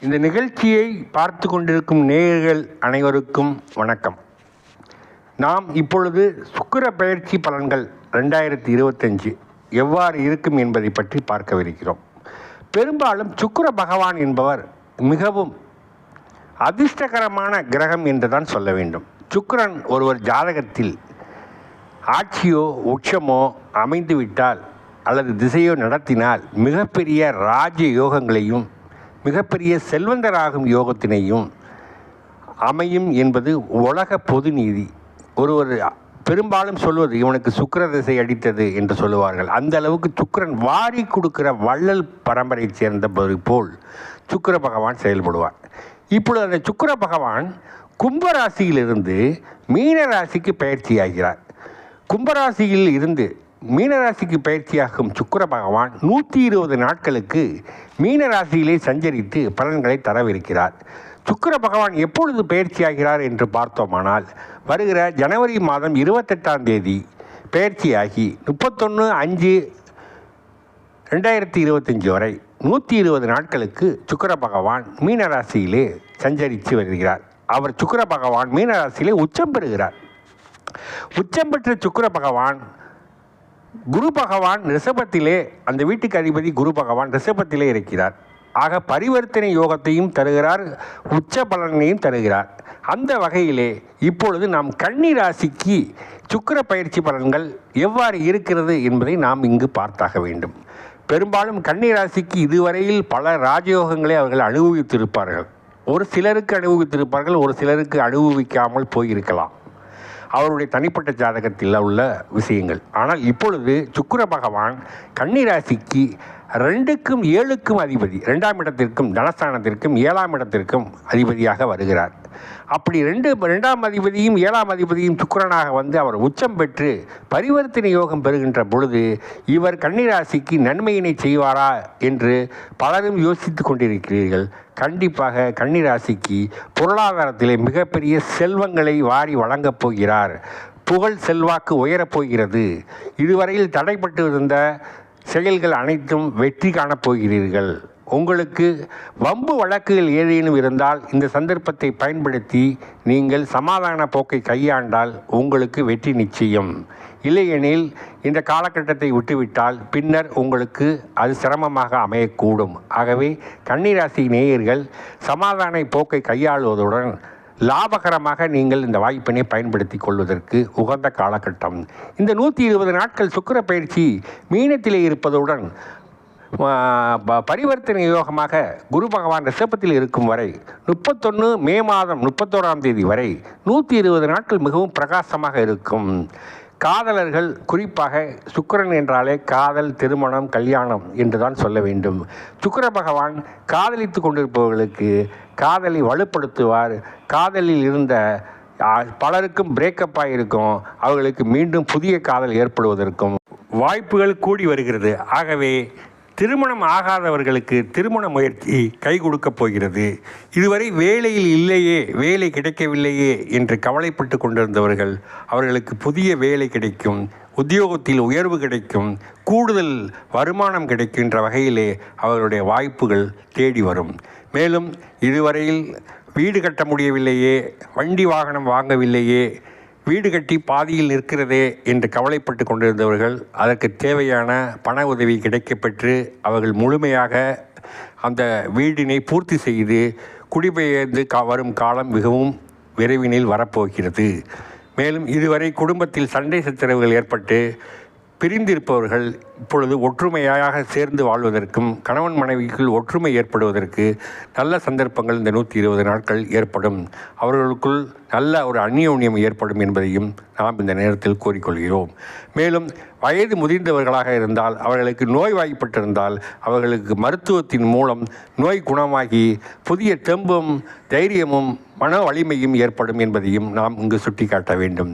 இந்த நிகழ்ச்சியை பார்த்து கொண்டிருக்கும் நேயர்கள் அனைவருக்கும் வணக்கம். நாம் இப்பொழுது சுக்கிர பெயர்ச்சி பலன்கள் 2025 எவ்வாறு இருக்கும் என்பதை பற்றி பார்க்கவிருக்கிறோம். பெரும்பாலும் சுக்கிர பகவான் என்பவர் மிகவும் அதிர்ஷ்டகரமான கிரகம் என்றுதான் சொல்ல வேண்டும். சுக்கிரன் ஒருவர் ஜாதகத்தில் ஆட்சியோ உச்சமோ அமைந்துவிட்டால் அல்லது திசையோ நடத்தினால் மிகப்பெரிய ராஜ யோகங்களையும் மிகப்பெரிய செல்வந்தராகும் யோகத்தினையும் அமையும் என்பது உலக பொது நீதி. ஒருவர் பெரும்பாலும் சொல்வது இவனுக்கு சுக்கிர திசை அடித்தது என்று சொல்லுவார்கள். அந்த அளவுக்கு சுக்கிரன் வாரி கொடுக்கிற வள்ளல் பரம்பரையை சேர்ந்தபடி போல் சுக்கிர பகவான் செயல்படுவார். இப்பொழுது அந்த சுக்கிர பகவான் கும்பராசியிலிருந்து மீன ராசிக்கு பயிற்சியாகிறார். கும்பராசியில் இருந்து மீனராசிக்கு பயிற்சியாகும் சுக்கிர பகவான் 120 நாட்களுக்கு மீனராசியிலே சஞ்சரித்து பலன்களை தரவிருக்கிறார். சுக்கிர பகவான் எப்பொழுது பயிற்சியாகிறார் என்று பார்த்தோமானால் வருகிற ஜனவரி மாதம் 28ஆம் தேதி பயிற்சியாகி 31/5/2025 வரை 120 நாட்களுக்கு சுக்கிர பகவான் மீனராசியிலே சஞ்சரித்து வருகிறார். அவர் சுக்கிர பகவான் மீனராசியிலே உச்சம் பெறுகிறார். உச்சம் பெற்ற சுக்கிர பகவான் குரு பகவான் ரிஷபத்திலே, அந்த வீட்டுக்கு அதிபதி குரு பகவான் ரிஷபத்திலே இருக்கிறார். ஆக பரிவர்த்தனை யோகத்தையும் தருகிறார், உச்ச பலனையும் தருகிறார். அந்த வகையிலே இப்பொழுது நாம் கன்னி ராசிக்கு சுக்கிர பயிற்சி பலன்கள் எவ்வாறு இருக்கிறது என்பதை நாம் இங்கு பார்த்தாக வேண்டும். பெரும்பாலும் கன்னி ராசிக்கு இதுவரையில் பல ராஜயோகங்களை அவர்கள் அனுபவித்திருப்பார்கள். ஒரு சிலருக்கு அனுபவித்திருப்பார்கள், ஒரு சிலருக்கு அனுபவிக்காமல் போயிருக்கலாம். அவருடைய தனிப்பட்ட ஜாதகத்தில் உள்ள விஷயங்கள். ஆனால் இப்பொழுது சுக்கிர பகவான் கன்னி ராசிக்கு 2க்கும் 7க்கும் அதிபதி, 2ஆம் இடத்திற்கும் தனஸ்தானத்திற்கும் 7ஆம் இடத்திற்கும் அதிபதியாக வருகிறார். அப்படி 2ஆம் அதிபதியும் 7ஆம் அதிபதியும் சுக்கிரனாக வந்து அவர் உச்சம் பெற்று பரிவர்த்தனை யோகம் பெறுகின்ற பொழுது இவர் கன்னிராசிக்கு நன்மையினை செய்வாரா என்று பலரும் யோசித்து கொண்டிருக்கிறீர்கள். கண்டிப்பாக கன்னிராசிக்கு பொருளாதாரத்திலே மிகப்பெரிய செல்வங்களை வாரி வழங்கப் போகிறார். புகழ் செல்வாக்கு உயரப்போகிறது. இதுவரையில் தடைப்பட்டு இருந்த செயல்கள் அனைத்தும் வெற்றி காணப்போகிறீர்கள். உங்களுக்கு வம்பு வழக்குகள் ஏதேனும் இருந்தால் இந்த சந்தர்ப்பத்தை பயன்படுத்தி நீங்கள் சமாதான போக்கை கையாண்டால் உங்களுக்கு வெற்றி நிச்சயம். இல்லையெனில் இந்த காலகட்டத்தை விட்டுவிட்டால் பின்னர் உங்களுக்கு அது சிரமமாக அமையக்கூடும். ஆகவே கன்னிராசி நேயர்கள் சமாதான போக்கை கையாளுவதுடன் லாபகரமாக நீங்கள் இந்த வாய்ப்பினை பயன்படுத்தி கொள்வதற்கு உகந்த காலகட்டம். இந்த 120 நாட்கள் சுக்கிர பயிற்சி மீனத்திலே இருப்பதுடன் பரிவர்த்தனை யோகமாக குரு பகவான் ரிஷபத்தில் இருக்கும் வரை 31 மே மாதம் 31ஆம் தேதி வரை 120 நாட்கள் மிகவும் பிரகாசமாக இருக்கும். காதலர்கள், குறிப்பாக சுக்கிரன் என்றாலே காதல், திருமணம், கல்யாணம் என்றுதான் சொல்ல வேண்டும். சுக்கிர பகவான் காதலித்து கொண்டிருப்பவர்களுக்கு காதலை வலுப்படுத்துவார். காதலில் இருந்த பலருக்கும் பிரேக்கப் ஆகியிருக்கும், அவர்களுக்கு மீண்டும் புதிய காதல் ஏற்படுவதற்கும் வாய்ப்புகள் கூடி வருகிறது. ஆகவே திருமணம் ஆகாதவர்களுக்கு திருமண முயற்சி கை கொடுக்கப் போகிறது. இதுவரை வேலையில் இல்லையே, வேலை கிடைக்கவில்லையே என்று கவலைப்பட்டு கொண்டிருந்தவர்கள் அவர்களுக்கு புதிய வேலை கிடைக்கும், உத்தியோகத்தில் உயர்வு கிடைக்கும், கூடுதல் வருமானம் கிடைக்கின்ற வகையிலே அவர்களுடைய வாய்ப்புகள் தேடி வரும். மேலும் இதுவரையில் வீடு கட்ட முடியவில்லையே, வண்டி வாகனம் வாங்கவில்லையே, வீடு கட்டி பாதியில் நிற்கிறதே என்று கவலைப்பட்டு கொண்டிருந்தவர்கள் அதற்கு தேவையான பண உதவி கிடைக்கப்பெற்று அவர்கள் முழுமையாக அந்த வீடினை பூர்த்தி செய்து குடிபெயர்ந்து வரும் காலம் மிகவும் விரைவினில் வரப்போகிறது. மேலும் இதுவரை குடும்பத்தில் சண்டை சச்சரவுகள் ஏற்பட்டு பிரிந்திருப்பவர்கள் இப்பொழுது ஒற்றுமையாக சேர்ந்து வாழ்வதற்கும் கணவன் மனைவிக்குள் ஒற்றுமை ஏற்படுவதற்கு நல்ல சந்தர்ப்பங்கள் இந்த 120 நாட்கள் ஏற்படும். அவர்களுக்குள் நல்ல ஒரு அந்யோன்யம் ஏற்படும் என்பதையும் நாம் இந்த நேரத்தில் கூறிக்கொள்கிறோம். மேலும் வயது முதிர்ந்தவர்களாக இருந்தால், அவர்களுக்கு நோய்வாய்ப்பட்டிருந்தால் அவர்களுக்கு மருத்துவத்தின் மூலம் நோய் குணமாகி புதிய தெம்பும் தைரியமும் மன வலிமையும் ஏற்படும் என்பதையும் நாம் இங்கு சுட்டிக்காட்ட வேண்டும்.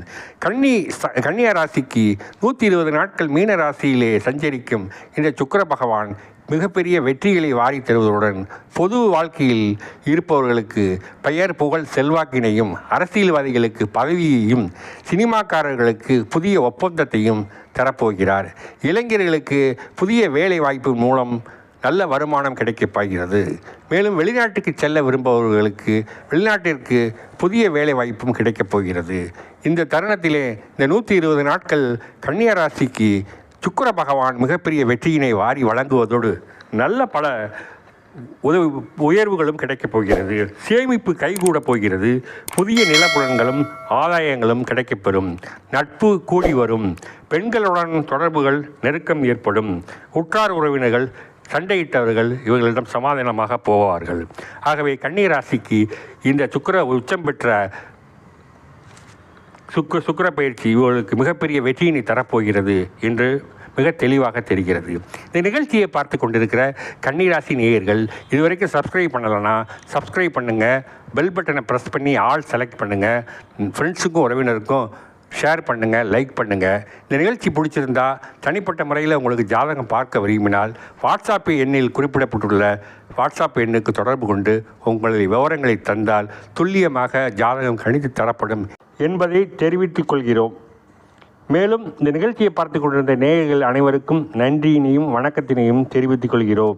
கன்னியா ராசிக்கு 120 நாட்கள் மீன ராசியிலே சஞ்சரிக்கும் இந்த சுக்கிர பகவான் மிகப்பெரிய வெற்றிகளை வாரி தருவதுடன் பொது வாழ்க்கையில் இருப்பவர்களுக்கு பெயர், புகழ், செல்வாக்கினையும், அரசியல்வாதிகளுக்கு பதவியையும், சினிமாக்காரர்களுக்கு புதிய ஒப்பந்தத்தையும் தரப்போகிறார். இளைஞர்களுக்கு புதிய வேலை வாய்ப்பு மூலம் நல்ல வருமானம் கிடைக்கப் போகிறது. மேலும் வெளிநாட்டுக்கு செல்ல விரும்புபவர்களுக்கு வெளிநாட்டிற்கு புதிய வேலை வாய்ப்பும் கிடைக்கப் போகிறது. இந்த தருணத்திலே இந்த 120 நாட்கள் கன்னியா ராசிக்கு சுக்கிர பகவான் மிகப்பெரிய வெற்றியினை வாரி வழங்குவதோடு நல்ல பல உயர்வுகளும் கிடைக்கப் போகிறது. சேமிப்பு கைகூட போகிறது. புதிய நிலப்புலன்களும் ஆதாயங்களும் கிடைக்கப்பெறும். நட்பு கூடி வரும். பெண்களுடன் தொடர்புகள் நெருக்கம் ஏற்படும். உற்றார் உறவினர்கள் சண்டையிட்டவர்கள் இவர்களிடம் சமாதானமாக போவார்கள். ஆகவே கன்னியா ராசிக்கு இந்த சுக்கிர உச்சம் பெற்ற சுக்கிர பயிற்சி இவர்களுக்கு மிகப்பெரிய வெற்றியினை தரப்போகிறது என்று மிக தெளிவாக தெரிகிறது. இந்த நிகழ்ச்சியை பார்த்து கொண்டிருக்கிற கன்னிராசி நேயர்கள் இதுவரைக்கும் சப்ஸ்கிரைப் பண்ணலைன்னா சப்ஸ்கிரைப் பண்ணுங்கள். பெல் பட்டனை ப்ரெஸ் பண்ணி ஆல் செலக்ட் பண்ணுங்கள். ஃப்ரெண்ட்ஸுக்கும் உறவினருக்கும் ஷேர் பண்ணுங்கள், லைக் பண்ணுங்கள். இந்த நிகழ்ச்சி பிடிச்சிருந்தா தனிப்பட்ட முறையில் உங்களுக்கு ஜாதகம் பார்க்க விரும்பினால் வாட்ஸ்அப் எண்ணில் குறிப்பிடப்பட்டுள்ள வாட்ஸ்அப் எண்ணுக்கு தொடர்பு கொண்டு உங்களுடைய விவரங்களை தந்தால் துல்லியமாக ஜாதகம் கணித்து தரப்படும் என்பதை தெரிவித்துக் கொள்கிறோம். மேலும் இந்த நிகழ்ச்சியை பார்த்து கொண்டிருந்த நேயர்கள் அனைவருக்கும் நன்றியினையும் வணக்கத்தினையும் தெரிவித்துக் கொள்கிறோம்.